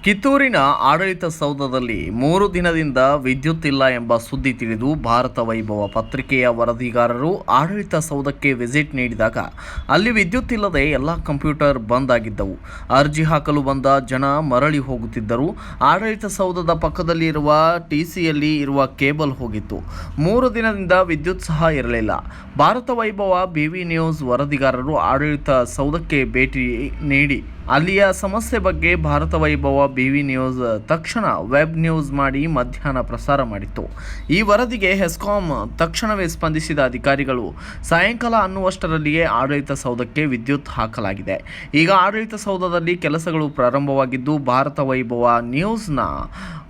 ಕಿತ್ತೂರಿನ ಆಡಳಿತ ಸೌಧದಲ್ಲಿ 3 ದಿನದಿಂದ ವಿದ್ಯುತ್ ಇಲ್ಲ ಎಂಬ ಸುದ್ದಿ ತಿಳಿದು ಭಾರತ ವೈಭವ ಪತ್ರಿಕೆಯ ವರದಿಗಾರರು ಆಡಳಿತ ಸೌಧಕ್ಕೆ ವಿಸಿಟ್ ನೀಡಿದಾಗ ಅಲ್ಲಿ ವಿದ್ಯುತ್ ಇಲ್ಲದೆ ಎಲ್ಲ ಕಂಪ್ಯೂಟರ್ ಬಂದ್ ಆಗಿದ್ದವು. ಅರ್ಜಿ ಹಾಕಲು ಬಂದ ಜನ ಮರಳಿ ಹೋಗುತ್ತಿದ್ದರು. ಆಡಳಿತ ಸೌಧದ ಪಕ್ಕದಲ್ಲಿ ಇರುವ ಟಿಸಿಯಲ್ಲಿ ಇರುವ ಕೇಬಲ್ ಹೋಗಿತ್ತು. 3 ದಿನದಿಂದ ವಿದ್ಯುತ್ ಸಹ ಇರಲಿಲ್ಲ. ಭಾರತ ವೈಭವ ಬಿವಿ ನ್ಯೂಸ್ ವರದಿಗಾರರು ಆಡಳಿತ ಸೌಧಕ್ಕೆ ಭೇಟಿ ನೀಡಿ ಅಲ್ಲಿಯ ಸಮಸ್ಯೆ ಬಗ್ಗೆ ಭಾರತ ವೈಭವ ಬಿವಿ ನ್ಯೂಸ್ ತಕ್ಷಣ ವೆಬ್ ನ್ಯೂಸ್ ಮಾಡಿ ಮಧ್ಯಾಹ್ನ ಪ್ರಸಾರ ಮಾಡಿತ್ತು. ಈ ವರದಿಗೆ ಹೆಸ್ಕಾಂ ತಕ್ಷಣವೇ ಸ್ಪಂದಿಸಿದ ಅಧಿಕಾರಿಗಳು ಸಾಯಂಕಾಲ ಅನ್ನುವಷ್ಟರಲ್ಲಿಯೇ ಆಡಳಿತ ಸೌಧಕ್ಕೆ ವಿದ್ಯುತ್ ಹಾಕಲಾಗಿದೆ. ಈಗ ಆಡಳಿತ ಸೌಧದಲ್ಲಿ ಕೆಲಸಗಳು ಪ್ರಾರಂಭವಾಗಿದ್ದು ಭಾರತ ವೈಭವ ನ್ಯೂಸ್ನ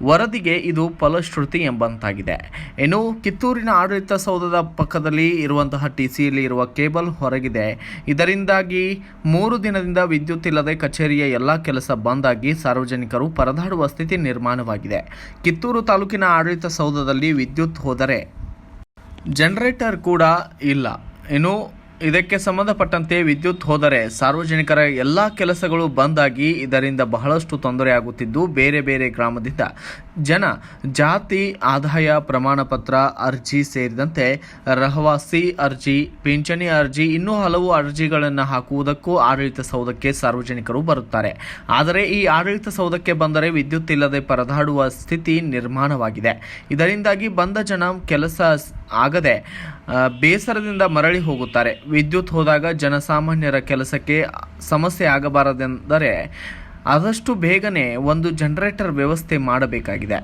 ವರದಿಗೆ ಇದು ಫಲಶ್ರುತಿ ಎಂಬಂತಾಗಿದೆ. ಇನ್ನು ಕಿತ್ತೂರಿನ ಆಡಳಿತ ಸೌಧದ ಪಕ್ಕದಲ್ಲಿ ಇರುವಂತಹ ಟಿಸಿಯಲ್ಲಿ ಇರುವ ಕೇಬಲ್ ಹೊರಗಿದೆ. ಇದರಿಂದಾಗಿ 3 ದಿನದಿಂದ ವಿದ್ಯುತ್ ಇಲ್ಲದೆ ಕಚೇರಿಯ ಎಲ್ಲ ಕೆಲಸ ಬಂದ್ ಆಗಿ ಸಾರ್ವಜನಿಕರು ಪರದಾಡುವ ಸ್ಥಿತಿ ನಿರ್ಮಾಣವಾಗಿದೆ. ಕಿತ್ತೂರು ತಾಲೂಕಿನ ಆಡಳಿತ ಸೌಧದಲ್ಲಿ ವಿದ್ಯುತ್ ಹೋದರೆ ಜನರೇಟರ್ ಕೂಡ ಇಲ್ಲ. ಇನ್ನು ಇದಕ್ಕೆ ಸಂಬಂಧಪಟ್ಟಂತೆ ವಿದ್ಯುತ್ ಹೋದರೆ ಸಾರ್ವಜನಿಕರ ಎಲ್ಲ ಕೆಲಸಗಳು ಬಂದ್ ಆಗಿ ಇದರಿಂದ ಬಹಳಷ್ಟು ತೊಂದರೆಯಾಗುತ್ತಿದ್ದು ಬೇರೆ ಬೇರೆ ಗ್ರಾಮದಿಂದ ಜನ ಜಾತಿ ಆದಾಯ ಪ್ರಮಾಣ ಪತ್ರ ಅರ್ಜಿ ಸೇರಿದಂತೆ ರಹವಾಸಿ ಅರ್ಜಿ, ಪಿಂಚಣಿ ಅರ್ಜಿ ಇನ್ನೂ ಹಲವು ಅರ್ಜಿಗಳನ್ನು ಹಾಕುವುದಕ್ಕೂ ಆಡಳಿತ ಸೌಧಕ್ಕೆ ಸಾರ್ವಜನಿಕರು ಬರುತ್ತಾರೆ. ಆದರೆ ಈ ಆಡಳಿತ ಸೌಧಕ್ಕೆ ಬಂದರೆ ವಿದ್ಯುತ್ ಇಲ್ಲದೆ ಪರದಾಡುವ ಸ್ಥಿತಿ ನಿರ್ಮಾಣವಾಗಿದೆ. ಇದರಿಂದಾಗಿ ಬಂದ ಜನ ಕೆಲಸ ಆಗದೆ ಬೇಸರದಿಂದ ಮರಳಿ ಹೋಗುತ್ತಾರೆ. ವಿದ್ಯುತ್ ಹೋದಾಗ ಜನಸಾಮಾನ್ಯರ ಕೆಲಸಕ್ಕೆ ಸಮಸ್ಯೆ ಆಗಬಾರದೆಂದರೆ ಆದಷ್ಟು ಬೇಗನೆ ಒಂದು ಜನರೇಟರ್ ವ್ಯವಸ್ಥೆ ಮಾಡಬೇಕಾಗಿದೆ.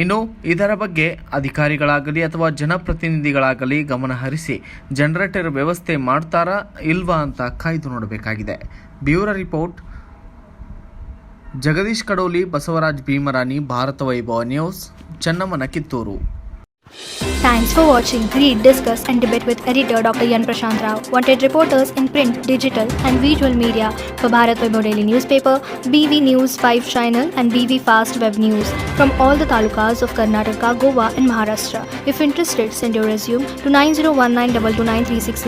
ಇನ್ನು ಇದರ ಬಗ್ಗೆ ಅಧಿಕಾರಿಗಳಾಗಲಿ ಅಥವಾ ಜನಪ್ರತಿನಿಧಿಗಳಾಗಲಿ ಗಮನ ಹರಿಸಿ ಜನರೇಟರ್ ವ್ಯವಸ್ಥೆ ಮಾಡ್ತಾರಾ ಇಲ್ವಾ ಅಂತ ಕಾಯ್ದು ನೋಡಬೇಕಾಗಿದೆ. Bureau report, Jagadish Kadoli, Basavaraj Bhimarani, Bharata Vaibhava news, ಚನ್ನಮ್ಮನ Kittur. Thanks for watching. Read, discuss and debate with editor Dr. Yan Prashant Rao. Wanted reporters in print, digital and visual media for Bharat Vaibhav Daily Newspaper, BV News 5 Channel and BV Fast Web News from all the talukas of Karnataka, Goa and Maharashtra. If interested, send your resume to 9019229369.